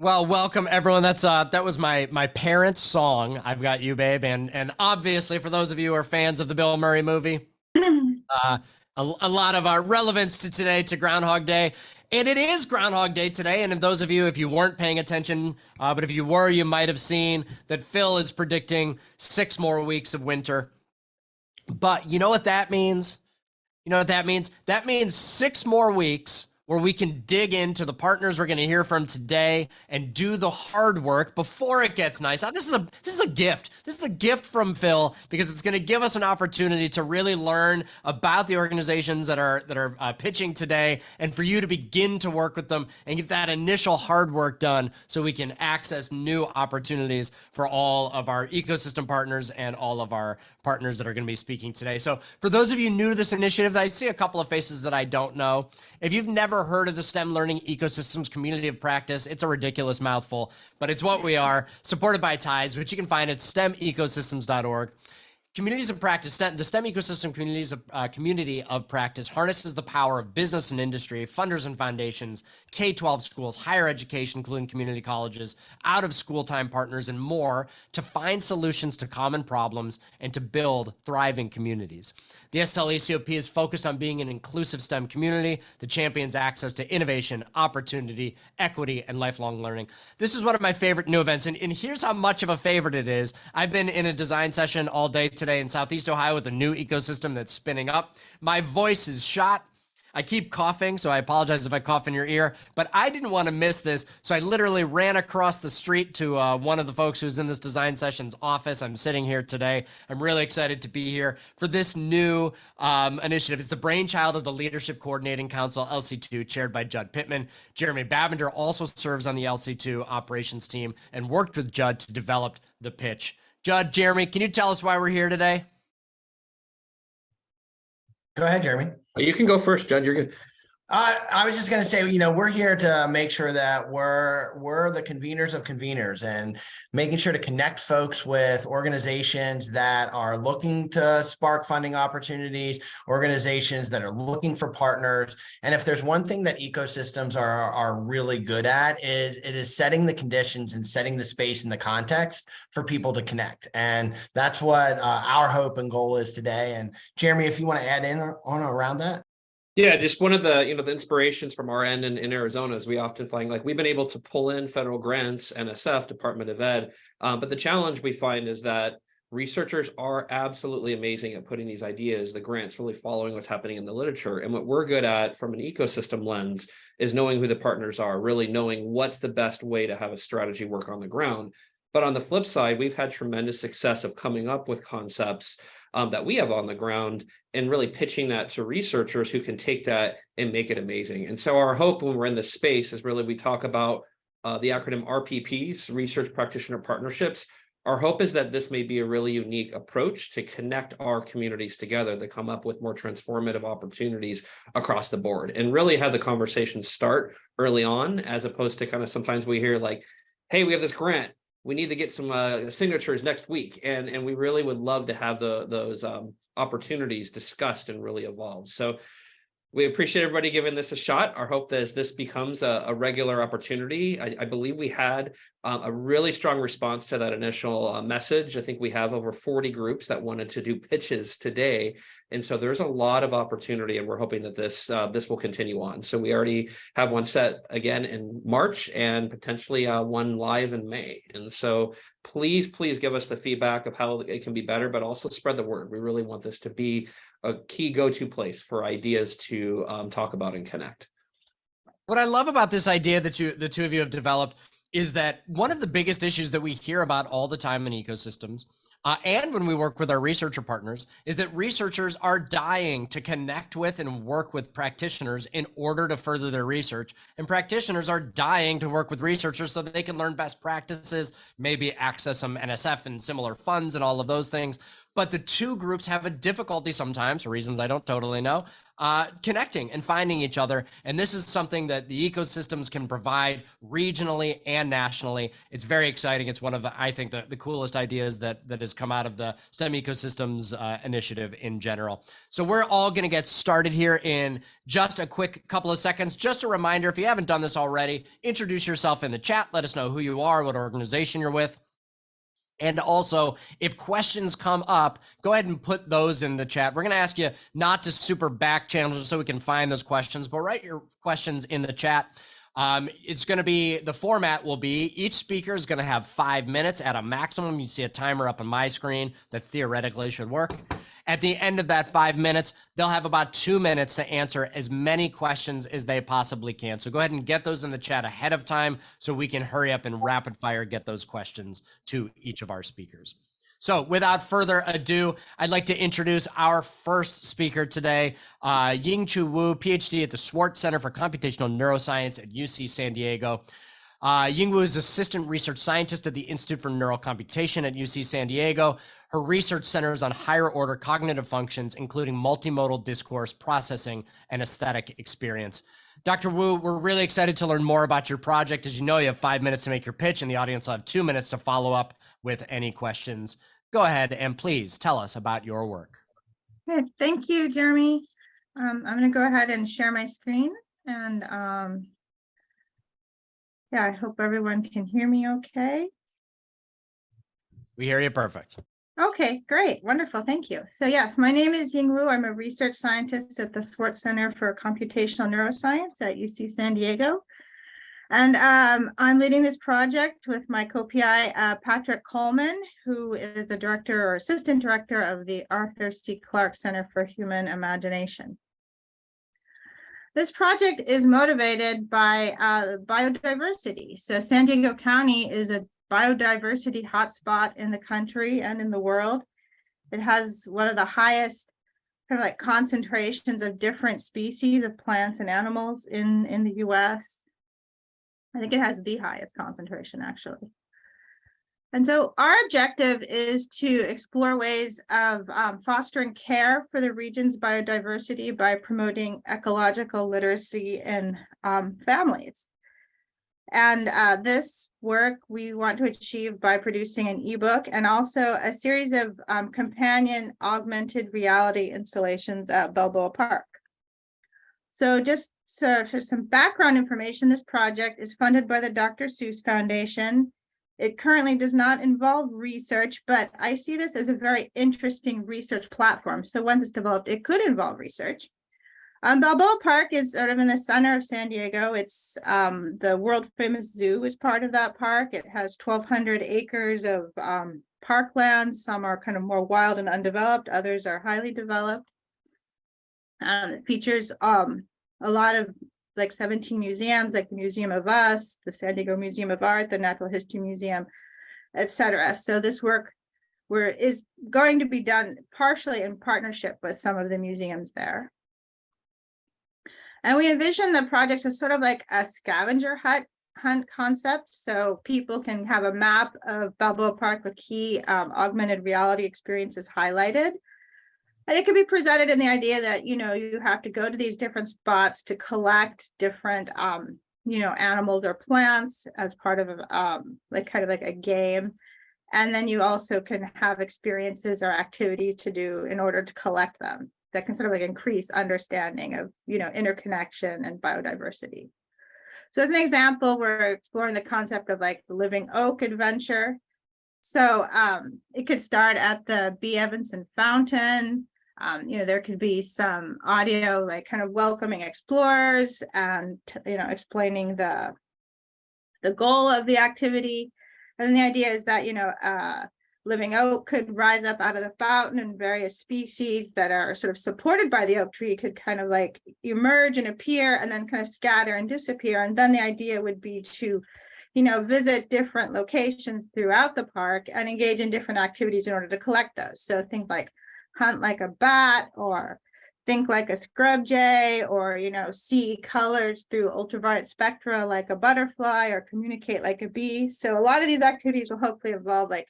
Well, welcome everyone. That was my parents' song. I've got you, babe, and obviously for those of you who are fans of the Bill Murray movie, uh, a lot of our relevance to today to Groundhog Day, and it is Groundhog Day today. And if those of you, if you weren't paying attention, but if you were, you might have seen that Phil is predicting 6 more weeks of winter. But you know what that means? You know what that means? That means 6 more weeks where we can dig into the partners we're going to hear from today and do the hard work before it gets nice. This is a gift. This is a gift from Phil because it's going to give us an opportunity to really learn about the organizations that are pitching today, and for you to begin to work with them and get that initial hard work done so we can access new opportunities for all of our ecosystem partners and all of our partners that are going to be speaking today. So for those of you new to this initiative, I see a couple of faces that I don't know. If you've never heard of the STEM Learning Ecosystems Community of Practice, it's a ridiculous mouthful, but it's what we are, supported by TIES, which you can find at stemecosystems.org. Communities of Practice, the STEM Ecosystem Community of Practice harnesses the power of business and industry, funders and foundations, K-12 schools, higher education, including community colleges, out-of-school time partners, and more to find solutions to common problems and to build thriving communities. The SLECOP is focused on being an inclusive STEM community that champions access to innovation, opportunity, equity, and lifelong learning. This is one of my favorite new events, and here's how much of a favorite it is. I've been in a design session all day today in Southeast Ohio with a new ecosystem that's spinning up. My voice is shot. I keep coughing, so I apologize if I cough in your ear, but I didn't want to miss this, so I literally ran across the street to one of the folks who's in this design session's office. I'm sitting here today. I'm really excited to be here for this new initiative. It's the brainchild of the Leadership Coordinating Council, LC2, chaired by Judd Pittman. Jeremy Babinger also serves on the LC2 operations team and worked with Judd to develop the pitch. Judd, Jeremy, can you tell us why we're here today? Go ahead, Jeremy. You can go first, Judd. You're good. I was just going to say, we're here to make sure that we're the conveners of conveners and making sure to connect folks with organizations that are looking to spark funding opportunities, organizations that are looking for partners. And if there's one thing that ecosystems are really good at, it is setting the conditions and setting the space and the context for people to connect. And that's what our hope and goal is today. And Jeremy, if you want to add in on around that. Yeah, just one of the the inspirations from our end in Arizona is we often find we've been able to pull in federal grants, NSF, Department of Ed, but the challenge we find is that researchers are absolutely amazing at putting these ideas, the grants, really following what's happening in the literature. And what we're good at from an ecosystem lens is knowing who the partners are, really knowing what's the best way to have a strategy work on the ground. But on the flip side, we've had tremendous success of coming up with concepts that we have on the ground and really pitching that to researchers who can take that and make it amazing. And so our hope when we're in this space is really we talk about the acronym RPPs, Research Practitioner Partnerships. Our hope is that this may be a really unique approach to connect our communities together to come up with more transformative opportunities across the board and really have the conversation start early on, as opposed to kind of sometimes we hear hey, we have this grant. We need to get some signatures next week. And we really would love to have those opportunities discussed and really evolved. So we appreciate everybody giving this a shot. Our hope is this becomes a regular opportunity. I believe we had a really strong response to that initial message. I think we have over 40 groups that wanted to do pitches today. And so there's a lot of opportunity, and we're hoping that this will continue on. So we already have one set again in March and potentially one live in May. And so please give us the feedback of how it can be better, but also spread the word. We really want this to be a key go-to place for ideas to talk about and connect. What I love about this idea that the two of you have developed is that one of the biggest issues that we hear about all the time in ecosystems, and when we work with our researcher partners, is that researchers are dying to connect with and work with practitioners in order to further their research. And practitioners are dying to work with researchers so that they can learn best practices, maybe access some NSF and similar funds and all of those things. but the two groups have a difficulty sometimes, for reasons I don't totally know, connecting and finding each other. And this is something that the ecosystems can provide regionally and nationally. It's very exciting. It's one of the, I think, the coolest ideas that has come out of the STEM ecosystems initiative in general. So we're all going to get started here in just a quick couple of seconds. Just a reminder, if you haven't done this already, introduce yourself in the chat. Let us know who you are, what organization you're with. And also, if questions come up, go ahead and put those in the chat. We're going to ask you not to super back channel so we can find those questions, but write your questions in the chat. It's going to be, the format will be, each speaker is going to have 5 minutes at a maximum. You see a timer up on my screen that theoretically should work. At the end of that 5 minutes, they'll have about 2 minutes to answer as many questions as they possibly can. So go ahead and get those in the chat ahead of time so we can hurry up and rapid fire get those questions to each of our speakers. So without further ado, I'd like to introduce our first speaker today, Ying-Chu Wu, PhD at the Schwartz Center for Computational Neuroscience at UC San Diego. Ying-Wu is Assistant Research Scientist at the Institute for Neural Computation at UC San Diego. Her research centers on higher order cognitive functions, including multimodal discourse processing and aesthetic experience. Dr. Wu, we're really excited to learn more about your project. As you know, you have 5 minutes to make your pitch, and the audience will have 2 minutes to follow up with any questions. Go ahead and please tell us about your work. Good. Thank you, Jeremy. I'm going to go ahead and share my screen, and yeah, I hope everyone can hear me okay. We hear you perfect. Okay, great. Wonderful. Thank you. So yes, my name is Ying Wu. I'm a research scientist at the Schwartz Center for Computational Neuroscience at UC San Diego. And I'm leading this project with my co-PI, Patrick Coleman, who is the director or assistant director of the Arthur C. Clarke Center for Human Imagination. This project is motivated by biodiversity. So San Diego County is a biodiversity hotspot in the country and in the world. It has one of the highest kind of like concentrations of different species of plants and animals in the US. I think it has the highest concentration, actually. And so our objective is to explore ways of fostering care for the region's biodiversity by promoting ecological literacy in families. And this work we want to achieve by producing an ebook and also a series of companion augmented reality installations at Balboa Park. So just for some background information, this project is funded by the Dr. Seuss Foundation. It currently does not involve research, but I see this as a very interesting research platform. So once it's developed, it could involve research. Balboa Park is sort of in the center of San Diego. It's the world famous zoo is part of that park. It has 1,200 acres of parklands. Some are kind of more wild and undeveloped. Others are highly developed. It features a lot of like 17 museums, like the Museum of Us, the San Diego Museum of Art, the Natural History Museum, etc. So this work is going to be done partially in partnership with some of the museums there. And we envision the projects as sort of like a scavenger hunt concept. So people can have a map of Balboa Park with key augmented reality experiences highlighted. And it can be presented in the idea that, you know, you have to go to these different spots to collect different, you know, animals or plants as part of like kind of like a game. And then you also can have experiences or activities to do in order to collect them that can sort of like increase understanding of, you know, interconnection and biodiversity. So as an example, we're exploring the concept of like the living oak adventure. So it could start at the B. Evanson Fountain. You know, there could be some audio, like kind of welcoming explorers and, you know, explaining the goal of the activity. And then the idea is that, you know, living oak could rise up out of the fountain, and various species that are sort of supported by the oak tree could kind of like emerge and appear and then kind of scatter and disappear. And then the idea would be to, you know, visit different locations throughout the park and engage in different activities in order to collect those. So things like hunt like a bat, or think like a scrub jay, or, you know, see colors through ultraviolet spectra like a butterfly, or communicate like a bee. So a lot of these activities will hopefully involve like,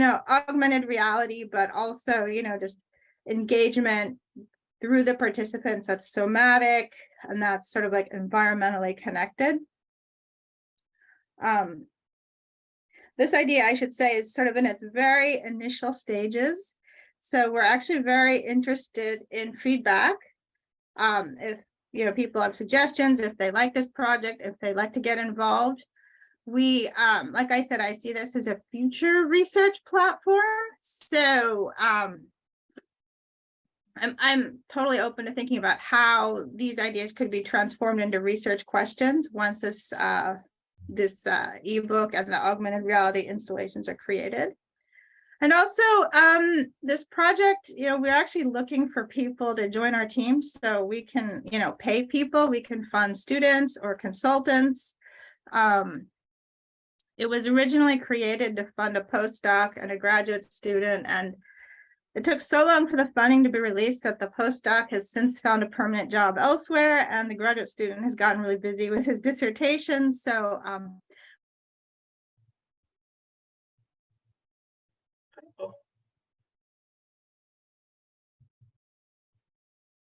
augmented reality, but also, just engagement through the participants that's somatic and that's sort of like environmentally connected. This idea, I should say, is sort of in its very initial stages. So we're actually very interested in feedback. If people have suggestions, if they like this project, if they'd like to get involved. We, like I said, I see this as a future research platform. So I'm totally open to thinking about how these ideas could be transformed into research questions once this ebook and the augmented reality installations are created. And also this project, we're actually looking for people to join our team so we can, pay people, we can fund students or consultants. It was originally created to fund a postdoc and a graduate student, and it took so long for the funding to be released that the postdoc has since found a permanent job elsewhere, and the graduate student has gotten really busy with his dissertation. So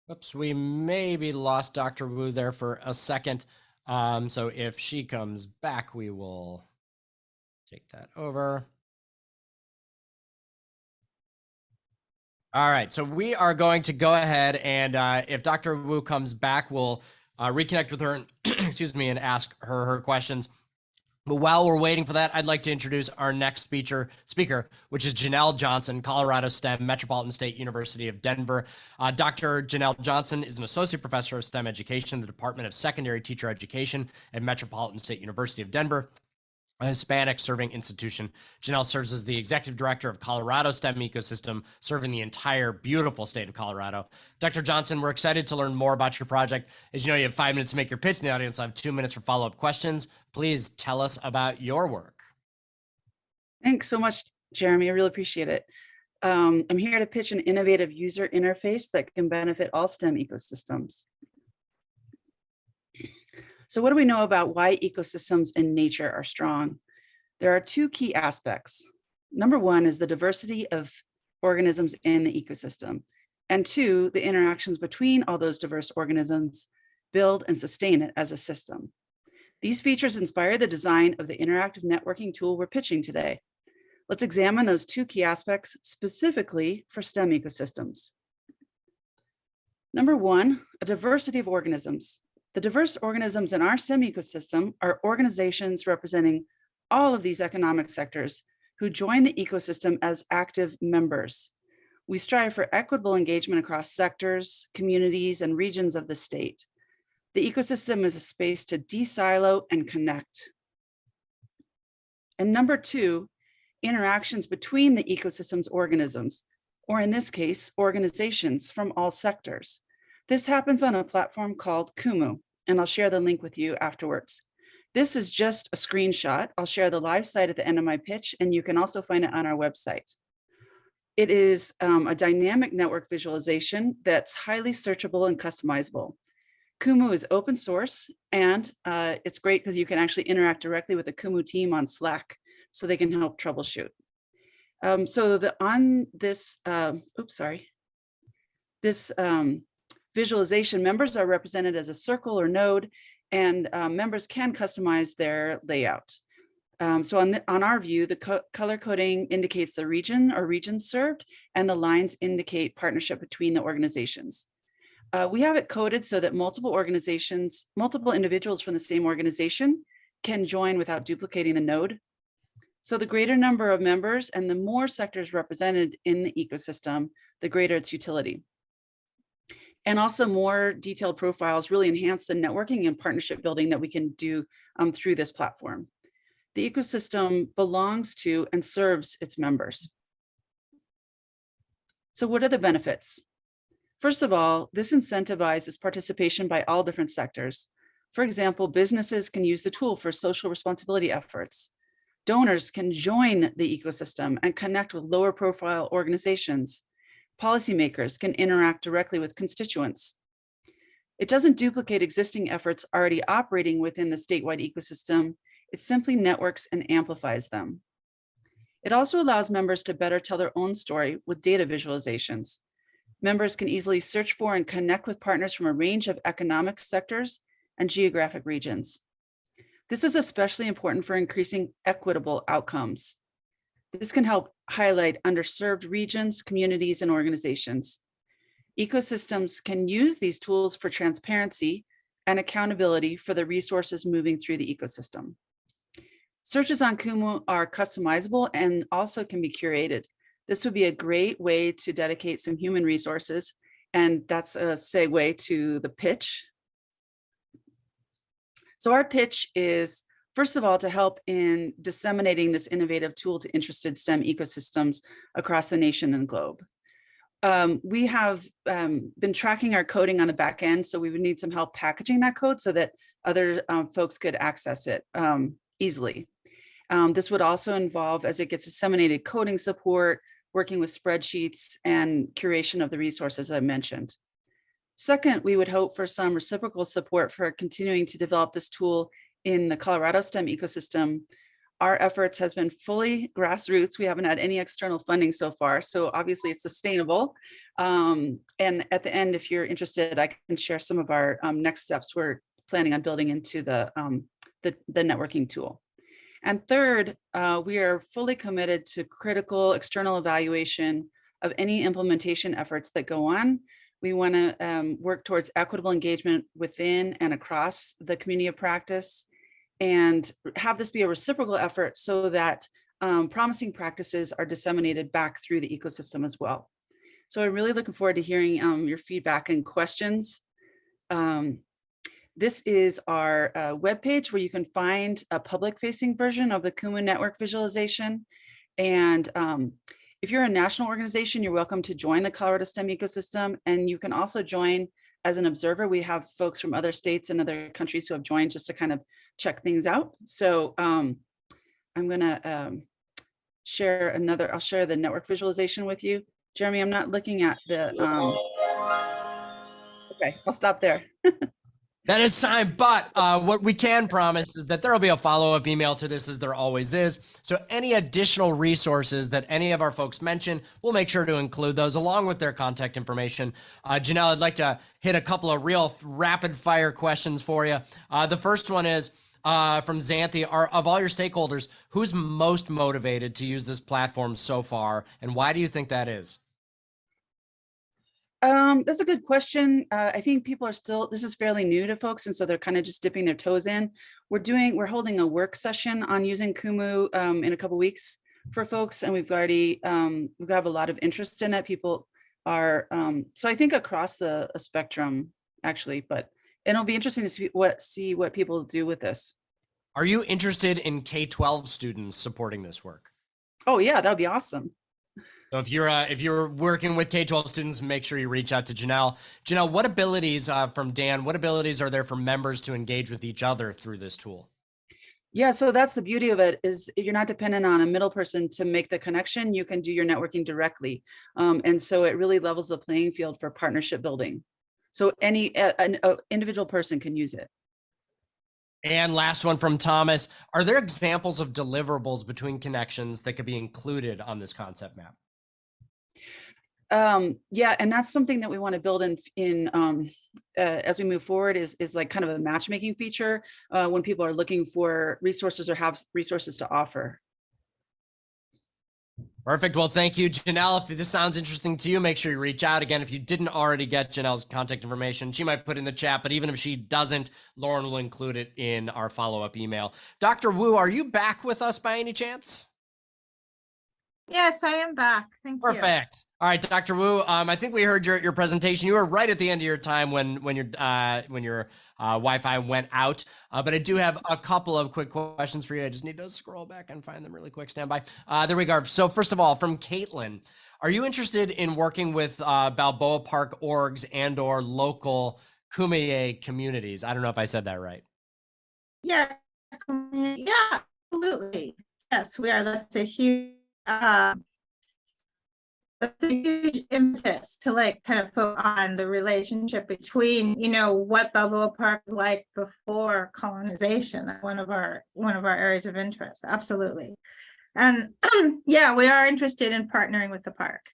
oops, we maybe lost Dr. Wu there for a second. So if she comes back, we will take that over. All right, so we are going to go ahead and if Dr. Wu comes back, we'll reconnect with her and excuse me, and ask her questions. But while we're waiting for that, I'd like to introduce our next speaker, which is Janelle Johnson, Colorado STEM, Metropolitan State University of Denver. Dr. Janelle Johnson is an associate professor of STEM education in the Department of Secondary Teacher Education at Metropolitan State University of Denver, a Hispanic serving institution. Janelle serves as the executive director of Colorado STEM ecosystem, serving the entire beautiful state of Colorado. Dr. Johnson, we're excited to learn more about your project. As you know, you have 5 minutes to make your pitch in the audience. I have 2 minutes for follow-up questions. Please tell us about your work. Thanks so much, Jeremy. I really appreciate it. I'm here to pitch an innovative user interface that can benefit all STEM ecosystems. So what do we know about why ecosystems in nature are strong? There are 2 key aspects. Number 1 is the diversity of organisms in the ecosystem. And 2, the interactions between all those diverse organisms build and sustain it as a system. These features inspire the design of the interactive networking tool we're pitching today. Let's examine those 2 key aspects specifically for STEM ecosystems. Number 1, a diversity of organisms. The diverse organisms in our STEM ecosystem are organizations representing all of these economic sectors who join the ecosystem as active members. We strive for equitable engagement across sectors, communities, and regions of the state. The ecosystem is a space to de-silo and connect. And number 2, interactions between the ecosystem's organisms, or in this case, organizations from all sectors. This happens on a platform called Kumu, and I'll share the link with you afterwards. This is just a screenshot. I'll share the live site at the end of my pitch, and you can also find it on our website. It is a dynamic network visualization that's highly searchable and customizable. Kumu is open source, and it's great because you can actually interact directly with the Kumu team on Slack, so they can help troubleshoot. This visualization, members are represented as a circle or node, and members can customize their layout. So on our view, the color coding indicates the region or regions served, and the lines indicate partnership between the organizations. We have it coded so that multiple individuals from the same organization can join without duplicating the node. So the greater number of members and the more sectors represented in the ecosystem, the greater its utility. And also more detailed profiles really enhance the networking and partnership building that we can do through this platform. The ecosystem belongs to and serves its members. So what are the benefits? First of all, this incentivizes participation by all different sectors. For example, businesses can use the tool for social responsibility efforts. Donors can join the ecosystem and connect with lower profile organizations. Policymakers can interact directly with constituents. It doesn't duplicate existing efforts already operating within the statewide ecosystem. It simply networks and amplifies them. It also allows members to better tell their own story with data visualizations. Members can easily search for and connect with partners from a range of economic sectors and geographic regions. This is especially important for increasing equitable outcomes. This can help highlight underserved regions, communities, and organizations. Ecosystems can use these tools for transparency and accountability for the resources moving through the ecosystem. Searches on Kumu are customizable and also can be curated. This would be a great way to dedicate some human resources, and that's a segue to the pitch. So our pitch is, first of all, to help in disseminating this innovative tool to interested STEM ecosystems across the nation and globe. We have been tracking our coding on the back end, so we would need some help packaging that code so that other folks could access it easily. This would also involve, as it gets disseminated, coding support, working with spreadsheets, and curation of the resources I mentioned. Second, we would hope for some reciprocal support for continuing to develop this tool in the Colorado STEM ecosystem. Our efforts has been fully grassroots. We haven't had any external funding so far, so obviously it's sustainable. And at the end, if you're interested, I can share some of our next steps we're planning on building into the networking tool. And third, we are fully committed to critical external evaluation of any implementation efforts that go on. We want to work towards equitable engagement within and across the community of practice, and have this be a reciprocal effort so that promising practices are disseminated back through the ecosystem as well. So I'm really looking forward to hearing your feedback and questions. This is our webpage where you can find a public-facing version of the Kumu network visualization. And if you're a national organization, you're welcome to join the Colorado STEM ecosystem. And you can also join as an observer. We have folks from other states and other countries who have joined just to kind of check things out. So I'm gonna share another, I'll share the network visualization with you. Jeremy, I'm not looking at the, okay, I'll stop there. That is time, but what we can promise is that there will be a follow-up email to this, as there always is. So any additional resources that any of our folks mention, we'll make sure to include those along with their contact information. Janelle, I'd like to hit a couple of real rapid-fire questions for you. The first one is from Xanthi. Of all your stakeholders, who's most motivated to use this platform so far, and why do you think that is? That's a good question. I think people are still, this is fairly new to folks, and so they're kind of just dipping their toes in. We're holding a work session on using Kumu in a couple weeks for folks, and we've already, we have a lot of interest in it. People are, so I think across the spectrum, actually, but it'll be interesting to see what people do with this. Are you interested in K-12 students supporting this work? Oh yeah, that would be awesome. So if you're working with K-12 students, make sure you reach out to Janelle. Janelle, what abilities from Dan, what abilities are there for members to engage with each other through this tool? Yeah, so that's the beauty of it, is you're not dependent on a middle person to make the connection. You can do your networking directly. And so it really levels the playing field for partnership building. So any an individual person can use it. And last one from Thomas. Are there examples of deliverables between connections that could be included on this concept map? Yeah, and that's something that we want to build in as we move forward, is like kind of a matchmaking feature when people are looking for resources or have resources to offer. Perfect. Well, thank you, Janelle. If this sounds interesting to you, make sure you reach out. Again, if you didn't already get Janelle's contact information, she might put in the chat, but even if she doesn't, Lauren will include it in our follow-up email. Dr. Wu, are you back with us by any chance? Yes, I am back. Thank you. Perfect. All right, Dr. Wu, I think we heard your presentation. You were right at the end of your time when your Wi-Fi went out, but I do have a couple of quick questions for you. I just need to scroll back and find them really quick. Stand by. There we go. So first of all, from Caitlin, are you interested in working with Balboa Park orgs and or local Kumeyaay communities? I don't know if I said that right. Yeah, yeah, absolutely. Yes, we are. That's a huge impetus to like kind of focus on the relationship between, you know, what Balboa Park was like before colonization. That's one of our areas of interest. Absolutely. And yeah, we are interested in partnering with the park.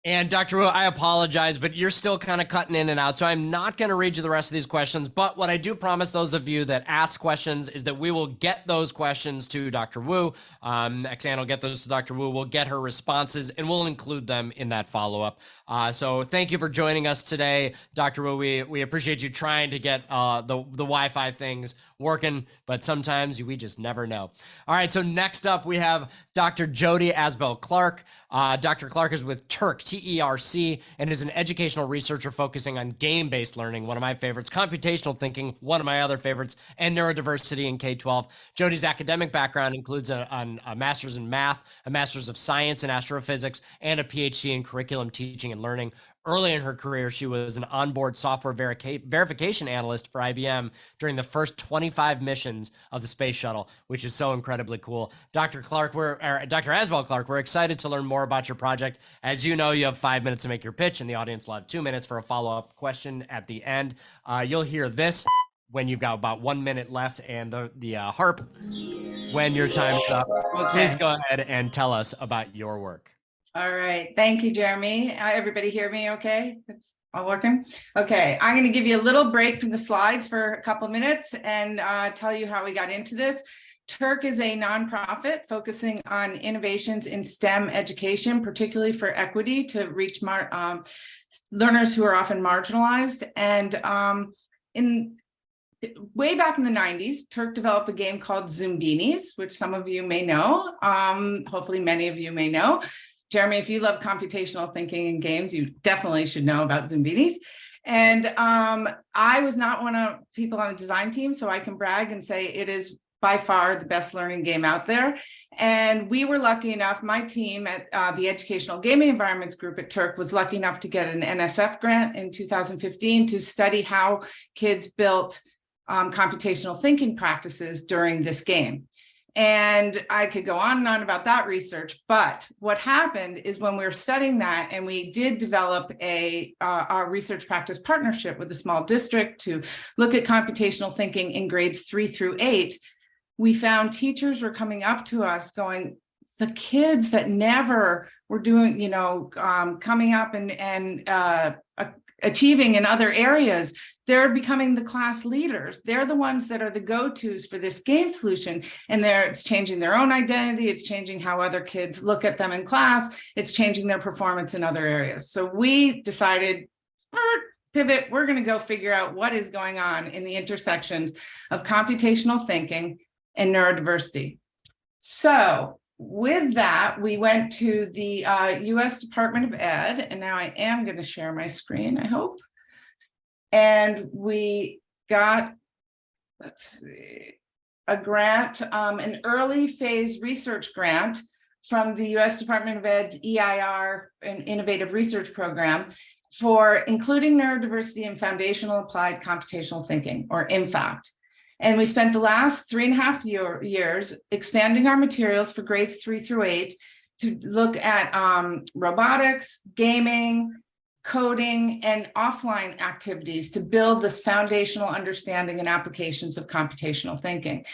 And Dr. Wu, I apologize, but you're still kind of cutting in and out, so I'm not going to read you the rest of these questions. But what I do promise those of you that ask questions is that we will get those questions to Dr. Wu. Xan will get those to Dr. Wu. We'll get her responses, and we'll include them in that follow-up. So thank you for joining us today, Dr. Wu. We appreciate you trying to get the Wi-Fi things working, but sometimes we just never know. All right, so next up we have Dr. Jody Asbell Clark. Dr. Clark is with TERC, T-E-R-C, and is an educational researcher focusing on game-based learning, one of my favorites, computational thinking, one of my other favorites, and neurodiversity in K-12. Jody's academic background includes a master's in math, a master's of science in astrophysics, and a PhD in curriculum teaching and learning. Early in her career, she was an onboard software verification analyst for IBM during the first 25 missions of the space shuttle, which is so incredibly cool. Dr. Asbell Clark, we're excited to learn more about your project. As you know, you have 5 minutes to make your pitch, and the audience will have 2 minutes for a follow-up question at the end. You'll hear this when you've got about 1 minute left, and the harp when your time is up. Okay. Please go ahead and tell us about your work. All right. Thank you, Jeremy. Everybody hear me okay? It's all working? Okay. I'm going to give you a little break from the slides for a couple of minutes and tell you how we got into this. TERC is a nonprofit focusing on innovations in STEM education, particularly for equity to reach learners who are often marginalized. And way back in the 90s, TERC developed a game called Zoombinis, which some of you may know. Hopefully many of you may know. Jeremy, if you love computational thinking and games, you definitely should know about Zoombinis. And I was not one of people on the design team, so I can brag and say it is by far the best learning game out there. And we were lucky enough, my team at the Educational Gaming Environments Group at TERC was lucky enough to get an NSF grant in 2015 to study how kids built computational thinking practices during this game. And I could go on and on about that research, but what happened is when we were studying that, and we did develop our research practice partnership with a small district to look at computational thinking in grades 3 through 8, we found teachers were coming up to us going, the kids that never were doing, coming up and achieving in other areas, they're becoming the class leaders. They're the ones that are the go-tos for this game solution. And it's changing their own identity. It's changing how other kids look at them in class. It's changing their performance in other areas. So we decided, pivot, we're going to go figure out what is going on in the intersections of computational thinking and neurodiversity. So with that, we went to the US Department of Ed, and now I am going to share my screen, I hope. And we got, let's see, a grant, an early phase research grant from the US Department of Ed's EIR, an Innovative Research Program, for including neurodiversity in foundational applied computational thinking, or IMFACT. And we spent the last 3.5 years expanding our materials for grades 3 through 8 to look at robotics, gaming, coding, and offline activities to build this foundational understanding and applications of computational thinking.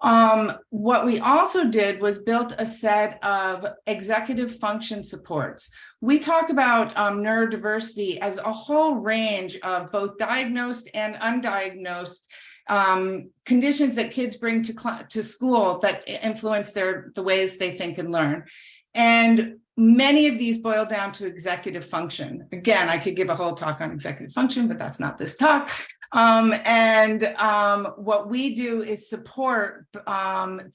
What we also did was built a set of executive function supports. We talk about neurodiversity as a whole range of both diagnosed and undiagnosed conditions that kids bring to school that influence the ways they think and learn. And many of these boil down to executive function. Again, I could give a whole talk on executive function, but that's not this talk. What we do is support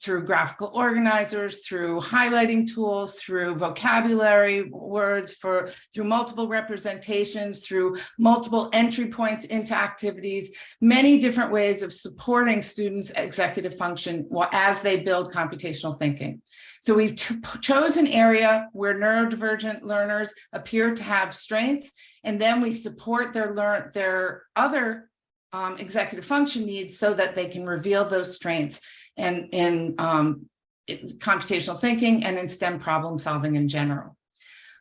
through graphical organizers, through highlighting tools, through vocabulary words, through multiple representations, through multiple entry points into activities, many different ways of supporting students' executive function as they build computational thinking. So we chose an area where neurodivergent learners appear to have strengths, and then we support their other executive function needs so that they can reveal those strengths in computational thinking and in STEM problem solving in general.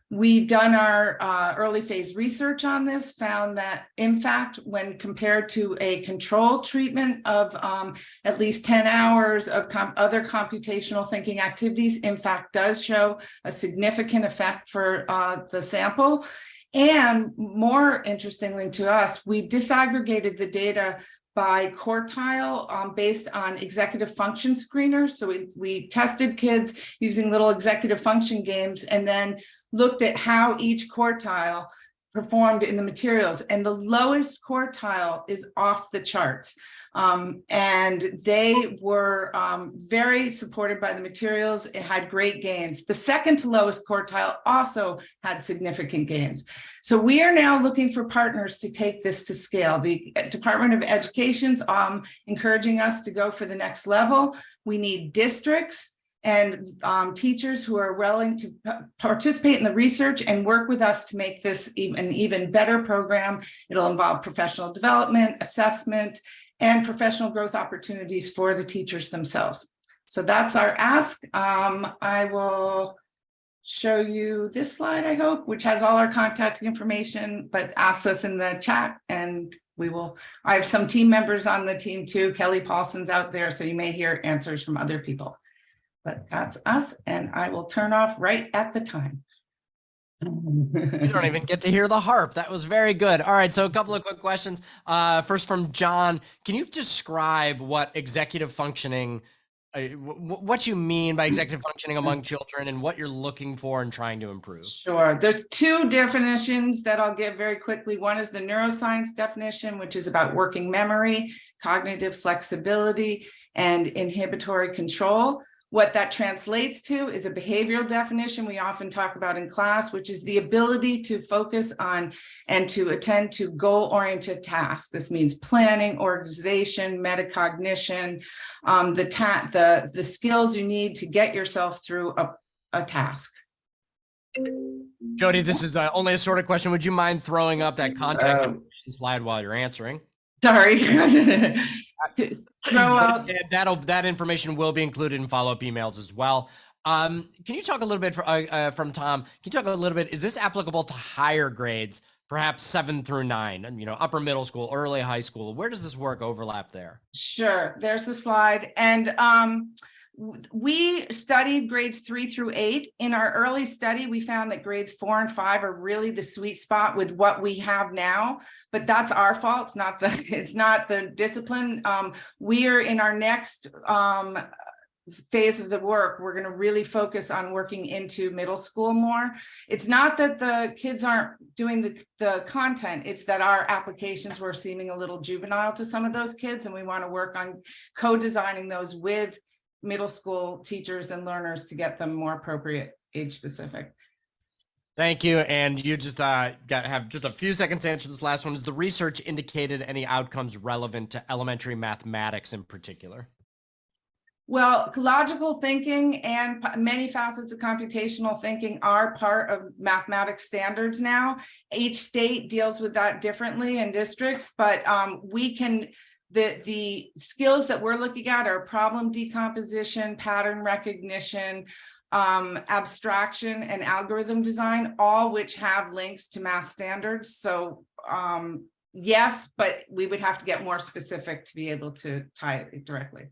We've done our early phase research on this, found that in fact, when compared to a control treatment of at least 10 hours of other computational thinking activities, in fact, does show a significant effect for the sample. And more interestingly to us, we disaggregated the data by quartile based on executive function screeners. So we tested kids using little executive function games and then looked at how each quartile performed in the materials, and the lowest quartile is off the charts. And they were very supported by the materials. It had great gains. The second to lowest quartile also had significant gains. So we are now looking for partners to take this to scale. The Department of Education's encouraging us to go for the next level. We need districts and teachers who are willing to participate in the research and work with us to make this an even better program. It'll involve professional development, assessment, and professional growth opportunities for the teachers themselves. So that's our ask. I will show you this slide, I hope, which has all our contact information, but ask us in the chat and we will. I have some team members on the team too. Kelly Paulson's out there, so you may hear answers from other people. But that's us, and I will turn off right at the time. You don't even get to hear the harp. That was very good. All right, so a couple of quick questions. First from John, can you describe what executive functioning, what you mean by executive functioning among children and what you're looking for and trying to improve? Sure, there's two definitions that I'll give very quickly. One is the neuroscience definition, which is about working memory, cognitive flexibility, and inhibitory control. What that translates to is a behavioral definition we often talk about in class, which is the ability to focus on and to attend to goal-oriented tasks. This means planning, organization, metacognition, the skills you need to get yourself through a task. Jody, this is only a sort of question. Would you mind throwing up that contact information slide while you're answering? Sorry. Throw out. That information will be included in follow-up emails as well. Can you talk a little bit from Tom? Can you talk a little bit? Is this applicable to higher grades, perhaps 7 through 9? You know, upper middle school, early high school. Where does this work overlap there? Sure. There's the slide, and we studied grades 3 through 8. In our early study, we found that grades 4 and 5 are really the sweet spot with what we have now, but that's our fault. It's not the discipline. We are in our next phase of the work. We're going to really focus on working into middle school more. It's not that the kids aren't doing the content, it's that our applications were seeming a little juvenile to some of those kids, and we want to work on co-designing those with middle school teachers and learners to get them more appropriate age specific. Thank you. And you just have just a few seconds to answer this last one. Has the research indicated any outcomes relevant to elementary mathematics in particular? Well, logical thinking and many facets of computational thinking are part of mathematics standards now. Each state deals with that differently in districts, but the skills that we're looking at are problem decomposition, pattern recognition, abstraction, and algorithm design, all which have links to math standards. So yes, but we would have to get more specific to be able to tie it directly.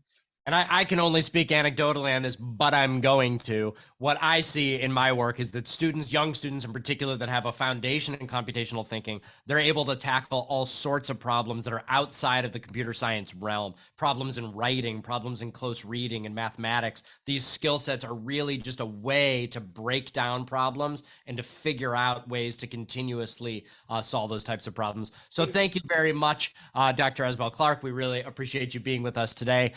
And I can only speak anecdotally on this, but I'm going to. What I see in my work is that students, young students in particular, that have a foundation in computational thinking, they're able to tackle all sorts of problems that are outside of the computer science realm, problems in writing, problems in close reading and mathematics. These skill sets are really just a way to break down problems and to figure out ways to continuously solve those types of problems. So thank you very much, Dr. Asbel-Clark. We really appreciate you being with us today.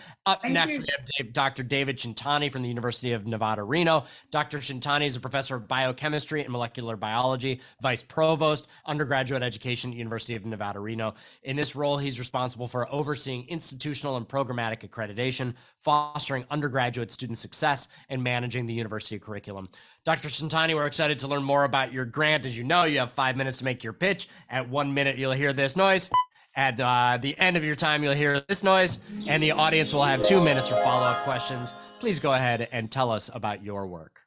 Next, we have Dr. David Shintani from the University of Nevada, Reno. Dr. Shintani is a professor of biochemistry and molecular biology, vice provost, undergraduate education at University of Nevada, Reno. In this role, he's responsible for overseeing institutional and programmatic accreditation, fostering undergraduate student success, and managing the university curriculum. Dr. Shintani, we're excited to learn more about your grant. As you know, you have 5 minutes to make your pitch. At 1 minute, you'll hear this noise. At the end of your time, you'll hear this noise, and the audience will have 2 minutes for follow-up questions. Please go ahead and tell us about your work.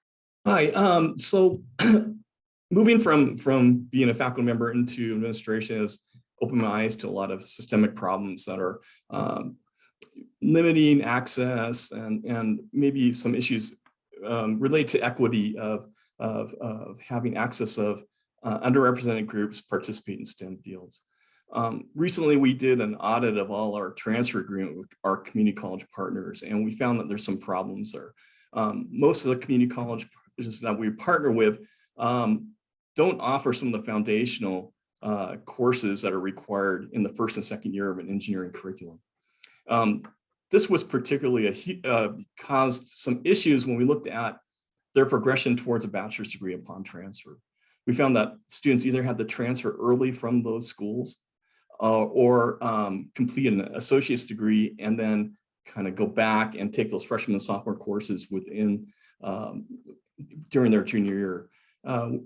Hi, so moving from being a faculty member into administration has opened my eyes to a lot of systemic problems that are limiting access and maybe some issues related to equity of having access of underrepresented groups participate in STEM fields. Recently, we did an audit of all our transfer agreement with our community college partners, and we found that there's some problems there. Most of the community colleges that we partner with don't offer some of the foundational courses that are required in the first and second year of an engineering curriculum. This was particularly caused some issues when we looked at their progression towards a bachelor's degree upon transfer. We found that students either had to transfer early from those schools or complete an associate's degree and then kind of go back and take those freshman and sophomore courses within during their junior year.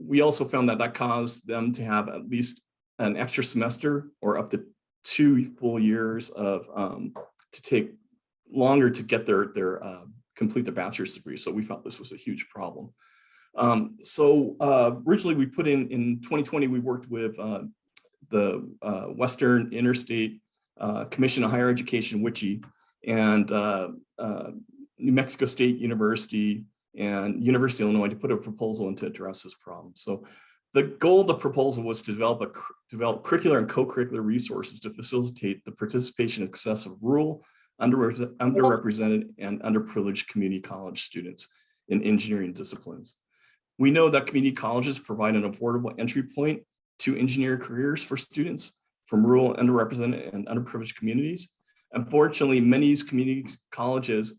We also found that caused them to have at least an extra semester or up to 2 full years of to take longer to get their complete their bachelor's degree. So we felt this was a huge problem. Originally we put in 2020, we worked with the Western Interstate Commission on Higher Education, WICHE, and New Mexico State University and University of Illinois to put a proposal in to address this problem. So the goal of the proposal was to develop curricular and co-curricular resources to facilitate the participation and success of rural, underrepresented, and underprivileged community college students in engineering disciplines. We know that community colleges provide an affordable entry point to engineering careers for students from rural, underrepresented, and underprivileged communities. Unfortunately, many of these community colleges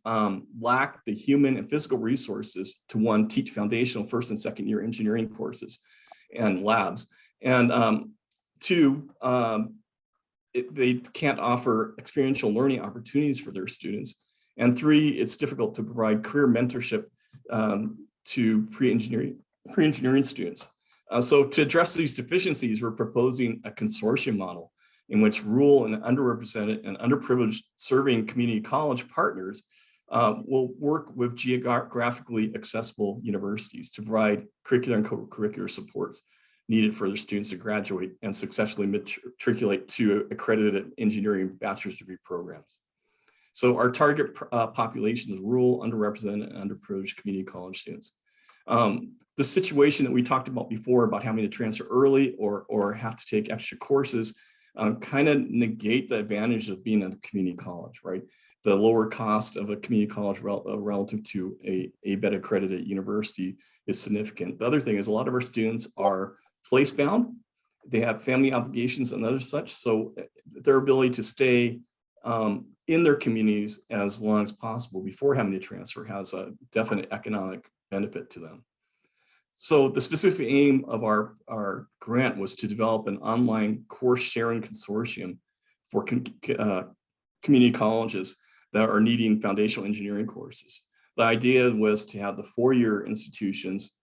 lack the human and physical resources to, one, teach foundational first and second year engineering courses and labs, and two, they can't offer experiential learning opportunities for their students, and three, it's difficult to provide career mentorship to pre-engineering students. So to address these deficiencies, we're proposing a consortium model in which rural and underrepresented and underprivileged serving community college partners will work with geographically accessible universities to provide curricular and co-curricular supports needed for their students to graduate and successfully matriculate to accredited engineering bachelor's degree programs. So our target population is rural, underrepresented, and underprivileged community college students. The situation that we talked about before about having to transfer early or have to take extra courses kind of negate the advantage of being at a community college, right? The lower cost of a community college relative to a better accredited university is significant. The other thing is a lot of our students are place bound. They have family obligations and other such. So their ability to stay in their communities as long as possible before having to transfer has a definite economic benefit to them. So the specific aim of our grant was to develop an online course sharing consortium for community colleges that are needing foundational engineering courses. The idea was to have the four-year institutions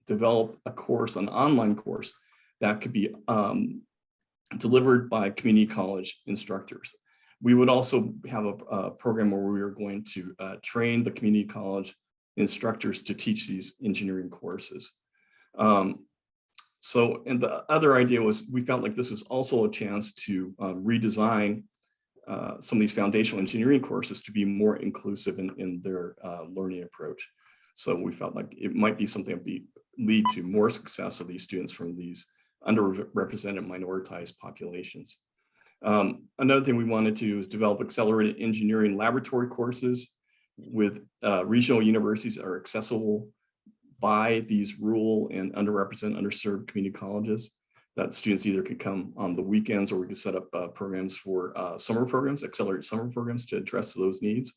develop a course, an online course that could be delivered by community college instructors. We would also have a program where we were going to train the community college instructors to teach these engineering courses. And the other idea was we felt like this was also a chance to redesign some of these foundational engineering courses to be more inclusive in their learning approach. So we felt like it might be something that would lead to more success of these students from these underrepresented minoritized populations. Another thing we wanted to do is develop accelerated engineering laboratory courses with regional universities that are accessible by these rural and underrepresented, underserved community colleges that students either could come on the weekends or we could set up programs for summer programs, accelerated summer programs to address those needs.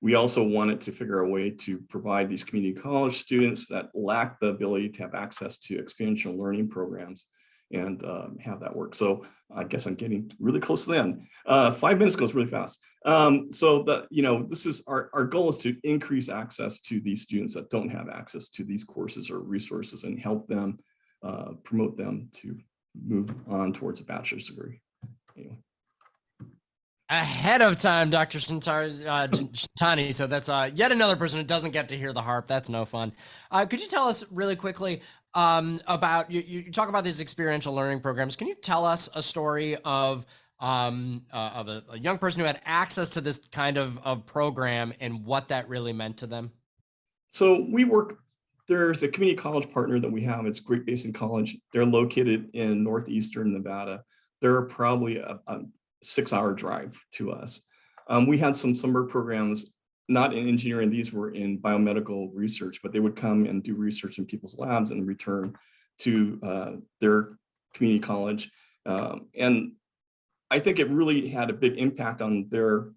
We also wanted to figure out a way to provide these community college students that lack the ability to have access to experiential learning programs and have that work. So I guess I'm getting really close to the end. 5 minutes goes really fast. This is our goal is to increase access to these students that don't have access to these courses or resources and help them promote them to move on towards a bachelor's degree. Anyway. Ahead of time, Dr. Shintani. So that's yet another person who doesn't get to hear the harp. That's no fun. Could you tell us really quickly about, you talk about these experiential learning programs. Can you tell us a story of a young person who had access to this kind of program and what that really meant to them? So there's a community college partner that we have. It's Great Basin College. They're located in northeastern Nevada. They're probably a 6-hour drive to us. We had some summer programs, not in engineering, these were in biomedical research, but they would come and do research in people's labs and return to their community college. And I think it really had a big impact on their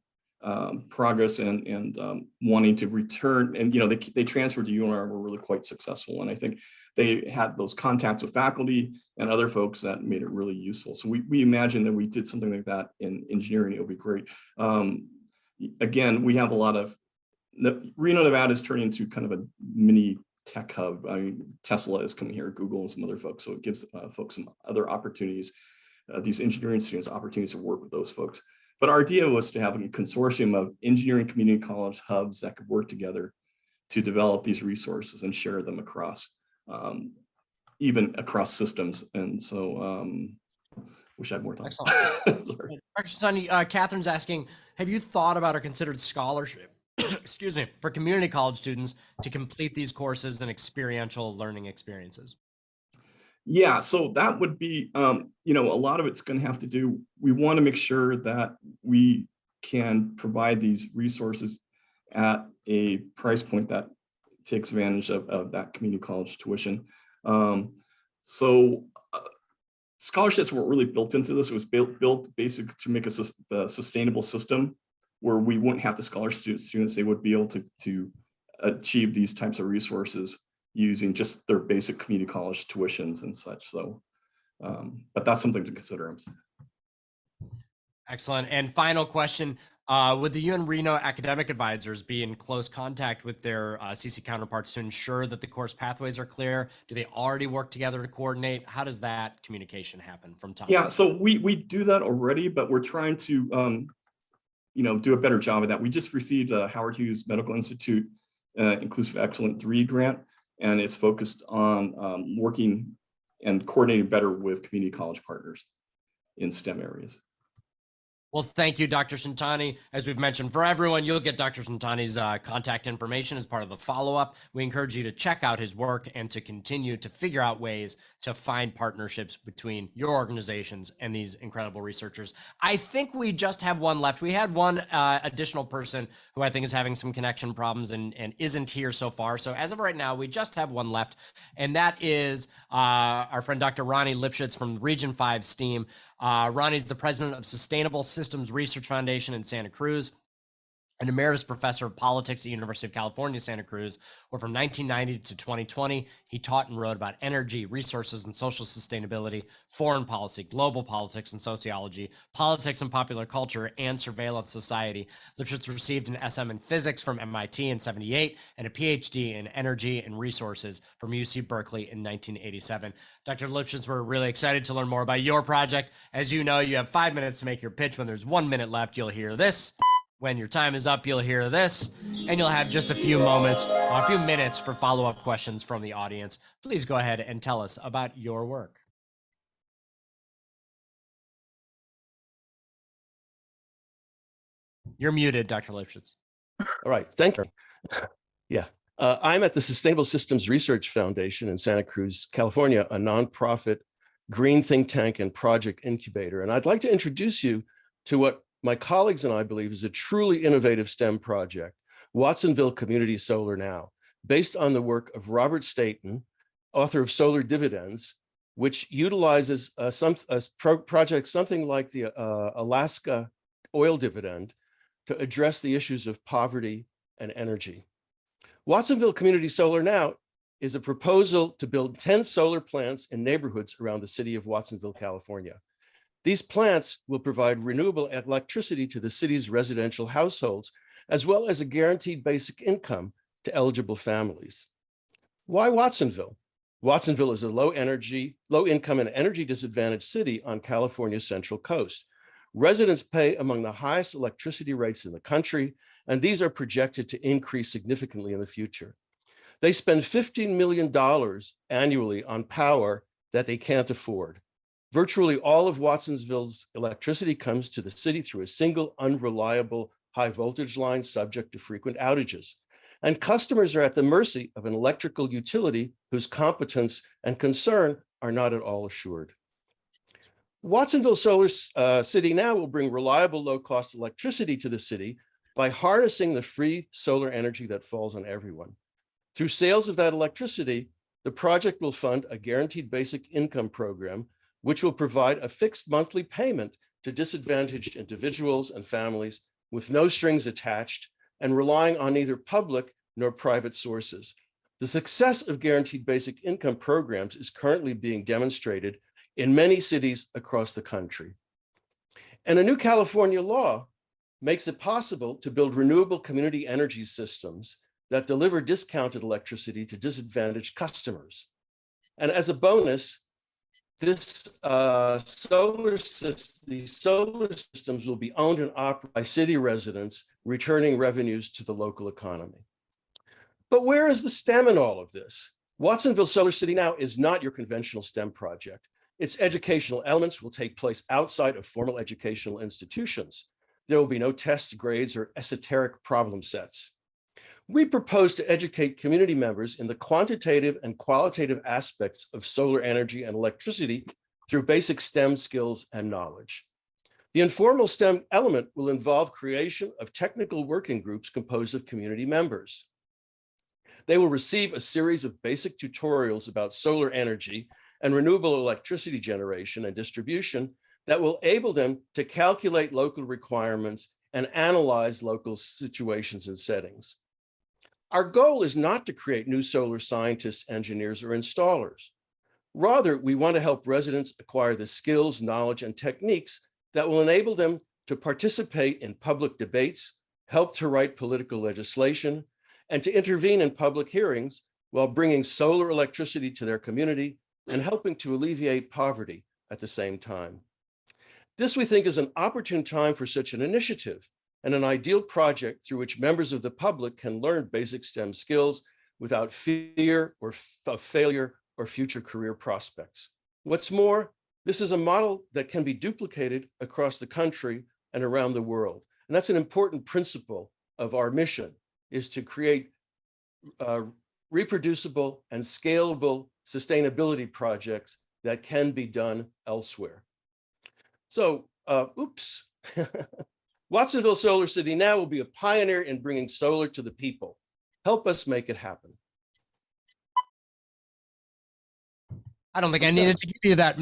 progress and wanting to return. And they transferred to UNR and were really quite successful. And I think they had those contacts with faculty and other folks that made it really useful. So we imagine that we did something like that in engineering, it would be great. Again, we have a lot of, Reno, Nevada is turning into kind of a mini tech hub. I mean, Tesla is coming here, Google and some other folks. So it gives folks some other opportunities, these engineering students opportunities to work with those folks. But our idea was to have a consortium of engineering community college hubs that could work together to develop these resources and share them across, even across systems. And so, wish I had more time. Excellent. Dr. Shintani, Catherine's asking, have you thought about or considered scholarship, excuse me, for community college students to complete these courses and experiential learning experiences? Yeah, so that would be, a lot of it's going to have to do, we want to make sure that we can provide these resources at a price point that takes advantage of that community college tuition. Scholarships weren't really built into this. It was built basically to make a sustainable system where we wouldn't have to scholar students. They would be able to achieve these types of resources using just their basic community college tuitions and such. So, but that's something to consider. Excellent. And final question, would the UN Reno academic advisors be in close contact with their CC counterparts to ensure that the course pathways are clear? Do they already work together to coordinate? How does that communication happen from top? Yeah, so we do that already, but we're trying to, do a better job of that. We just received a Howard Hughes Medical Institute Inclusive Excellence 3 grant, and it's focused on working and coordinating better with community college partners in STEM areas. Well, thank you, Dr. Shintani. As we've mentioned, for everyone, you'll get Dr. Shintani's contact information as part of the follow-up. We encourage you to check out his work and to continue to figure out ways to find partnerships between your organizations and these incredible researchers. I think we just have one left. We had one additional person who I think is having some connection problems and isn't here so far. So as of right now, we just have one left, and that is our friend Dr. Ronnie Lipschitz from Region 5 STEAM. Ronnie's the president of Sustainable Systems Research Foundation in Santa Cruz, an emeritus professor of politics at the University of California, Santa Cruz, where from 1990 to 2020, he taught and wrote about energy, resources, and social sustainability, foreign policy, global politics and sociology, politics and popular culture, and surveillance society. Lipschitz received an SM in physics from MIT in '78 and a PhD in energy and resources from UC Berkeley in 1987. Dr. Lipschitz, we're really excited to learn more about your project. As you know, you have 5 minutes to make your pitch. When there's 1 minute left, you'll hear this. When your time is up, you'll hear this, and you'll have just a few minutes for follow-up questions from the audience. Please go ahead and tell us about your work. You're muted, Dr. Lipschitz. All right, thank you. Yeah, I'm at the Sustainable Systems Research Foundation in Santa Cruz, California, a nonprofit green think tank and project incubator. And I'd like to introduce you to what my colleagues and I believe is a truly innovative STEM project, Watsonville Community Solar Now, based on the work of Robert Staton, author of Solar Dividends, which utilizes a project something like the Alaska oil dividend to address the issues of poverty and energy. Watsonville Community Solar Now is a proposal to build 10 solar plants in neighborhoods around the city of Watsonville, California. These plants will provide renewable electricity to the city's residential households, as well as a guaranteed basic income to eligible families. Why Watsonville? Watsonville is a low income and energy disadvantaged city on California's central coast. Residents pay among the highest electricity rates in the country, and these are projected to increase significantly in the future. They spend $15 million annually on power that they can't afford. Virtually all of Watsonville's electricity comes to the city through a single unreliable high voltage line subject to frequent outages. And customers are at the mercy of an electrical utility whose competence and concern are not at all assured. Watsonville Solar City Now will bring reliable, low-cost electricity to the city by harnessing the free solar energy that falls on everyone. Through sales of that electricity, the project will fund a guaranteed basic income program, which will provide a fixed monthly payment to disadvantaged individuals and families with no strings attached and relying on neither public nor private sources. The success of guaranteed basic income programs is currently being demonstrated in many cities across the country. And a new California law makes it possible to build renewable community energy systems that deliver discounted electricity to disadvantaged customers. And as a bonus, these solar systems will be owned and operated by city residents, returning revenues to the local economy. But where is the STEM in all of this? Watsonville Solar City Now is not your conventional STEM project. Its educational elements will take place outside of formal educational institutions. There will be no tests, grades, or esoteric problem sets. We propose to educate community members in the quantitative and qualitative aspects of solar energy and electricity through basic STEM skills and knowledge. The informal STEM element will involve creation of technical working groups composed of community members. They will receive a series of basic tutorials about solar energy and renewable electricity generation and distribution that will enable them to calculate local requirements and analyze local situations and settings. Our goal is not to create new solar scientists, engineers, or installers. Rather, we want to help residents acquire the skills, knowledge, and techniques that will enable them to participate in public debates, help to write political legislation, and to intervene in public hearings while bringing solar electricity to their community and helping to alleviate poverty at the same time. This, we think, is an opportune time for such an initiative and an ideal project through which members of the public can learn basic STEM skills without fear of failure or future career prospects. What's more, this is a model that can be duplicated across the country and around the world. And that's an important principle of our mission, is to create reproducible and scalable sustainability projects that can be done elsewhere. So, oops. Watsonville Solar City Now will be a pioneer in bringing solar to the people. Help us make it happen. I don't think I needed to give you that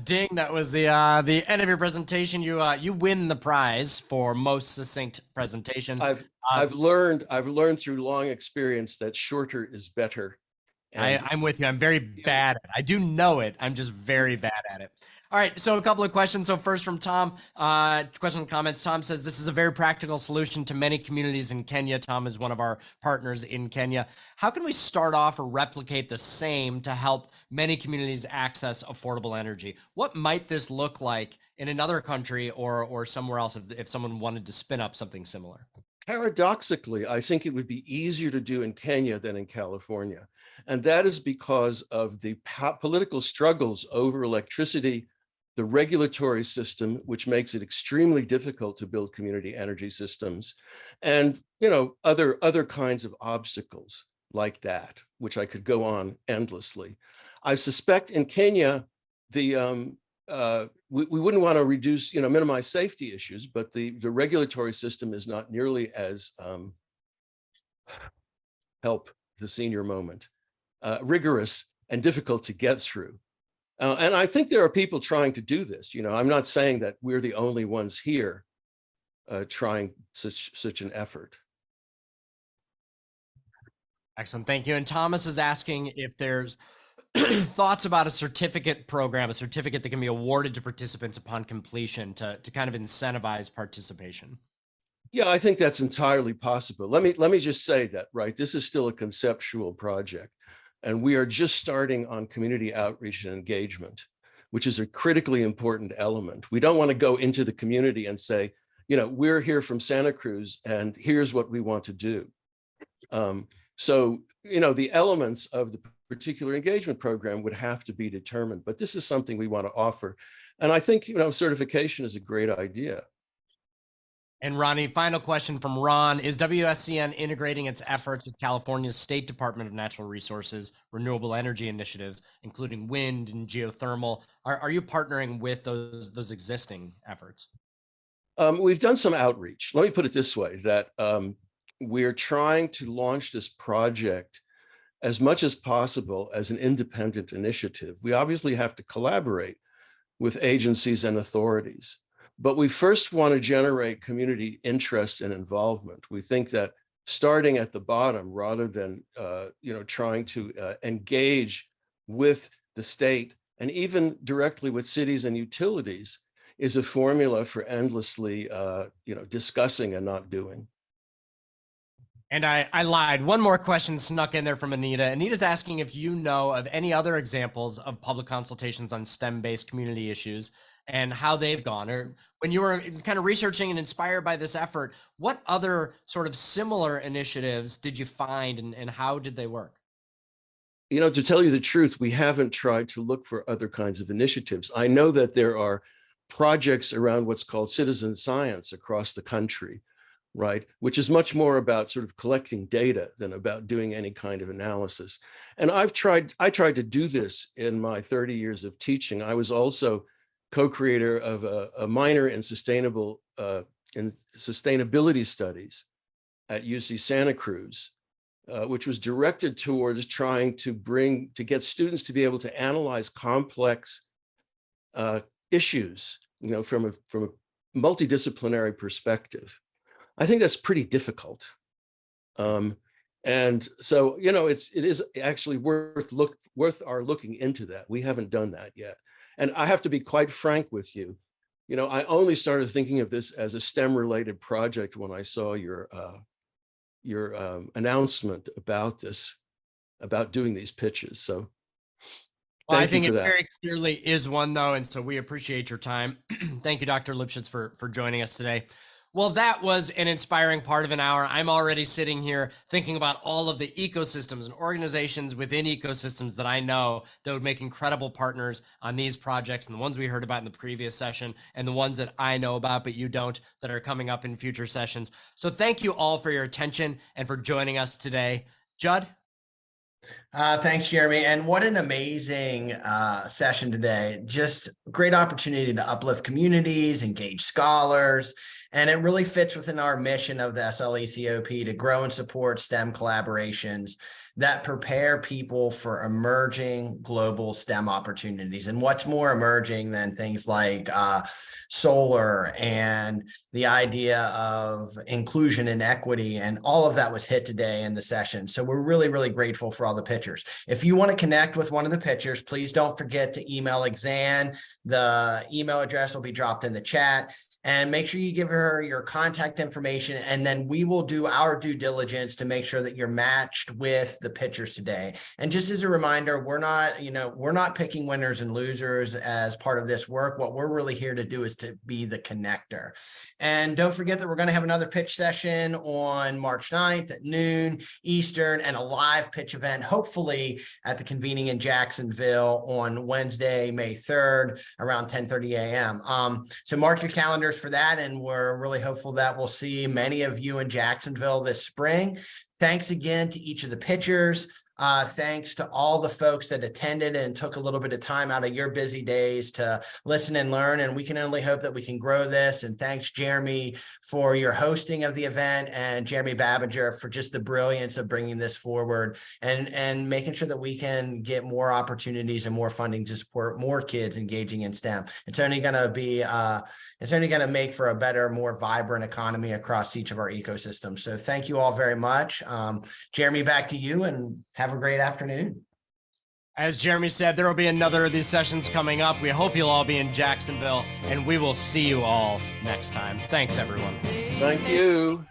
ding. That was the end of your presentation. You win the prize for most succinct presentation. I've learned through long experience that shorter is better. I'm with you. I'm very bad at it. I do know it. I'm just very bad at it. All right. So a couple of questions. So first from Tom, question and comments. Tom says, this is a very practical solution to many communities in Kenya. Tom is one of our partners in Kenya. How can we start off or replicate the same to help many communities access affordable energy? What might this look like in another country or somewhere else if someone wanted to spin up something similar? Paradoxically, I think it would be easier to do in Kenya than in California. And that is because of the political struggles over electricity, the regulatory system, which makes it extremely difficult to build community energy systems, and other kinds of obstacles like that, which I could go on endlessly. I suspect in Kenya, we wouldn't want to minimize safety issues, but the regulatory system is not nearly as help the senior moment, rigorous and difficult to get through. And I think there are people trying to do this. I'm not saying that we're the only ones here trying such an effort. Excellent, thank you. And Thomas is asking if there's thoughts about a certificate program, a certificate that can be awarded to participants upon completion to kind of incentivize participation. Yeah, I think that's entirely possible. Let me just say that, right? This is still a conceptual project, and we are just starting on community outreach and engagement. which is a critically important element. We don't want to go into the community and say, we're here from Santa Cruz and here's what we want to do. So, the elements of the particular engagement program would have to be determined, but this is something we want to offer. And I think, certification is a great idea. And Ronnie, final question from Ron. Is WSCN integrating its efforts with California's State Department of Natural Resources, renewable energy initiatives, including wind and geothermal? Are you partnering with those existing efforts? We've done some outreach. Let me put it this way, that we're trying to launch this project as much as possible as an independent initiative. We obviously have to collaborate with agencies and authorities, but we first want to generate community interest and involvement. We think that starting at the bottom rather than trying to engage with the state and even directly with cities and utilities is a formula for endlessly discussing and not doing. And I lied. One more question snuck in there from Anita. Anita's asking if you know of any other examples of public consultations on STEM-based community issues and how they've gone. Or when you were kind of researching and inspired by this effort, what other sort of similar initiatives did you find and how did they work? To tell you the truth, we haven't tried to look for other kinds of initiatives. I know that there are projects around what's called citizen science across the country, right? Which is much more about sort of collecting data than about doing any kind of analysis. And I tried to do this in my 30 years of teaching. I was also co-creator of a minor in sustainability studies at UC Santa Cruz, which was directed towards trying to get students to be able to analyze complex issues, from a multidisciplinary perspective. I think that's pretty difficult. And so, it is actually worth our looking into that. We haven't done that yet. And I have to be quite frank with you. I only started thinking of this as a STEM-related project when I saw your announcement about doing these pitches. So well, I think it very clearly is one, though, and so we appreciate your time. Thank you, Dr. Lipschitz, for joining us today. Well, that was an inspiring part of an hour. I'm already sitting here thinking about all of the ecosystems and organizations within ecosystems that I know that would make incredible partners on these projects, and the ones we heard about in the previous session and the ones that I know about but you don't, that are coming up in future sessions. So thank you all for your attention and for joining us today. Judd? Thanks, Jeremy. And what an amazing session today. Just great opportunity to uplift communities, engage scholars, and it really fits within our mission of the SLECOP to grow and support STEM collaborations that prepare people for emerging global STEM opportunities. And what's more emerging than things like solar and the idea of inclusion and equity, and all of that was hit today in the session. So we're really, really grateful for all the pitchers. If you want to connect with one of the pitchers, please don't forget to email Exanne. The email address will be dropped in the chat. And make sure you give her your contact information, and then we will do our due diligence to make sure that you're matched with the pitchers today. And just as a reminder, we're not picking winners and losers as part of this work. What we're really here to do is to be the connector. And don't forget that we're going to have another pitch session on March 9th at noon Eastern, and a live pitch event, hopefully at the convening in Jacksonville on Wednesday, May 3rd, around 10:30 a.m. So mark your calendars for that, and we're really hopeful that we'll see many of you in Jacksonville this spring. Thanks again to each of the pitchers. Thanks to all the folks that attended and took a little bit of time out of your busy days to listen and learn, and we can only hope that we can grow this. And thanks, Jeremy, for your hosting of the event, and Jeremy Babinger for just the brilliance of bringing this forward and making sure that we can get more opportunities and more funding to support more kids engaging in STEM. It's only going to make for a better, more vibrant economy across each of our ecosystems. So thank you all very much. Jeremy, back to you, and have a great afternoon. As Jeremy said, there will be another of these sessions coming up. We hope you'll all be in Jacksonville, and we will see you all next time. Thanks, everyone. Thank you.